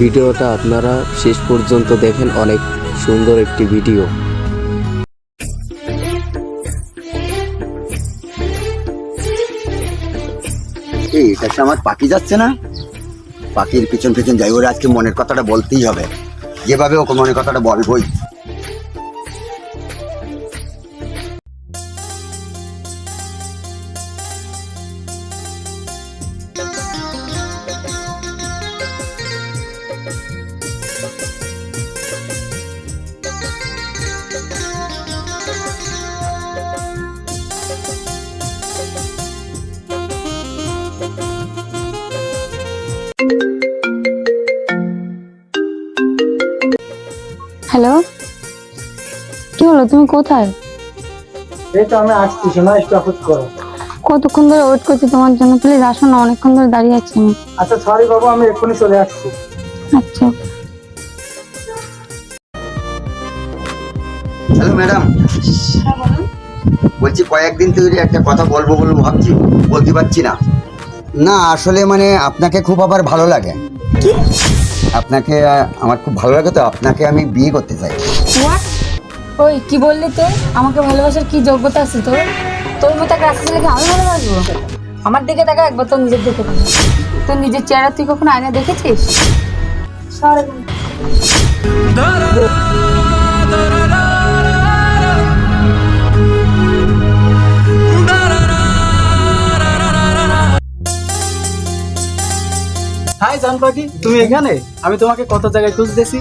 ভিডিওটা আপনারা শেষ পর্যন্ত দেখেন, অনেক সুন্দর একটি ভিডিও। এটা কি আমার পাখি যাচ্ছে না? পাখির পিছন পিছন যাই, ওর আজকে মনের কথাটা বলতেই হবে, যেভাবে ওকে মনের কথাটা বলবই। হ্যালো, কি হলো? তুমি কোথায়? এই তো আমি আসছি, শোনা একটু অপেক্ষা করো। কতক্ষণ ধরে ওয়েট করছি তোমার জন্য, প্লিজ আসো না, অনেকক্ষণ ধরে দাঁড়িয়ে আছি আমি। আচ্ছা সরি বাবু, আমি এক্ষুনি চলে আসছি। আচ্ছা। হ্যালো ম্যাডাম, বলছি কয়েকদিন ধরে একটা কথা বলবো বলবো ভাবছি, বলতে পারছি না। না আসলে মানে আপনাকে খুব আবার ভালো লাগে। কি? আপনাকে আমার খুব ভালো লাগে, তো আপনাকে আমি বিয়ে করতে চাই। হোয়াট? ওই কি বললি তুই? আমাকে ভালোবাসার কি যোগ্যতা আছে তোর? তোর মতো একটা রাস্তা ছেলেকে আমি ভালোবাসবো? আমার দিকে তাকা একবার, তোর নিজের দিকে তাকা। তোর নিজের চেহারা তুই কখনো আয়না দেখেছিস? হাই জান পাখি, তুমি এখানে? আমি তোমাকে কত জায়গায় খুঁজতেছি।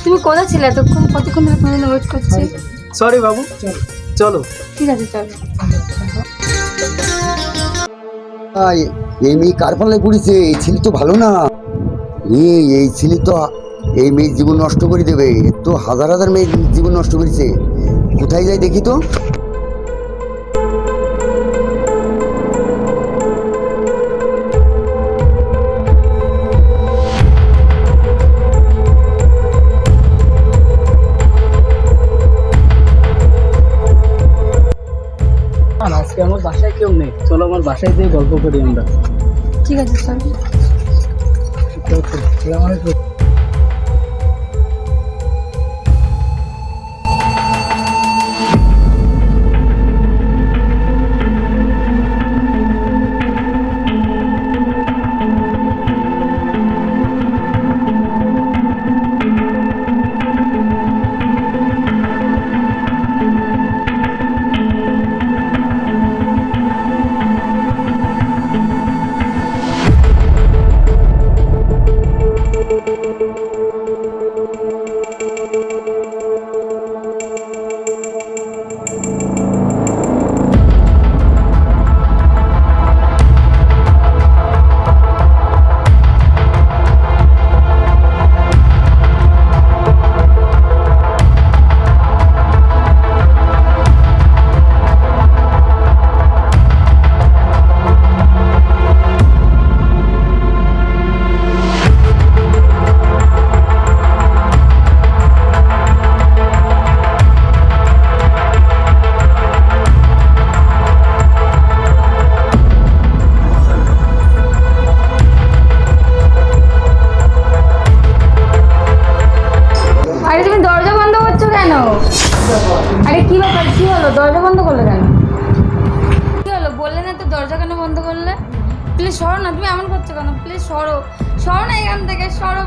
তুমি কোথায় ছিলে এতক্ষণ? কতক্ষণ ধরে তোমার জন্য ওয়েট করছি। সরি বাবু, চলো। ঠিক আছে, চল। এই মেয়ে কার পাল্লায় পড়েছে? এই ছেলে তো ভালো না। এই ছেলে তো এই মেয়ের জীবন নষ্ট করে দেবে। তো হাজার হাজার মেয়ের জীবন নষ্ট করেছে। কোথায় যাই দেখি তো। আজকে আমার বাসায় কেউ নেই, চলো আমার বাসায় দিয়ে গল্প করি আমরা। ঠিক আছে, চল। আসসালামু আলাইকুম। আরে তুমি দরজা বন্ধ করছো কেন? আরে কি ব্যাপার, কি হলো? দরজা বন্ধ করলে কেন? কি হলো বললে না তো, দরজা কেন বন্ধ করলে? প্লিজ সরো না, তুমি এমন করছো কেন? প্লিজ সরো, সরো না এখান থেকে, সরো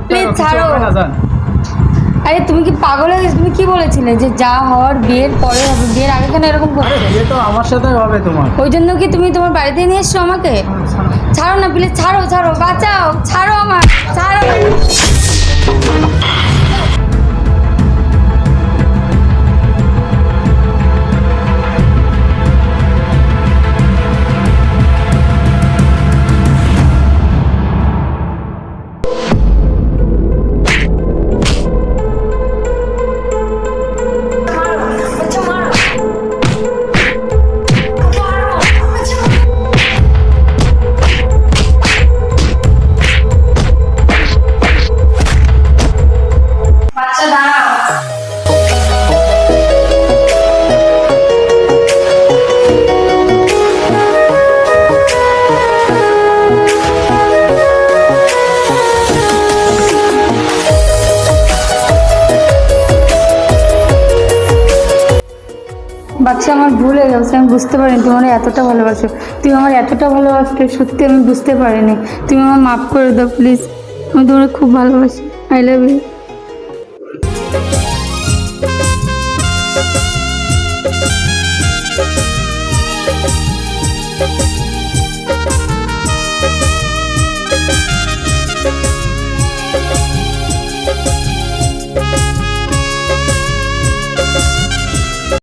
প্লিজ, ছাড়ো। আরে তুমি কি পাগল হয়ে গেছো? তুমি কি বলেছিলে যে যা হওয়ার বিয়ের পরে হবে, বিয়ের আগে কেন এরকম করছো? বিয়ে তো আমার সাথে হবে তোমার। ওই জন্য কি তুমি তোমার বাড়িতে নিয়ে এসছো আমাকে? ছাড়ো না প্লিজ, ছাড়ো, ছাড়ো, বাঁচাও, ছাড়ো আমার, ছাড়ো। আচ্ছা আমার ভুল হয়ে গেছে, আমি বুঝতে পারিনি তুমি আমার এতটা ভালোবাসো। তুমি আমার এতটা ভালোবাসতে সত্যি আমি বুঝতে পারিনি। তুমি আমার মাফ করে দাও প্লিজ, আমি তোমার খুব ভালোবাসি। I love you.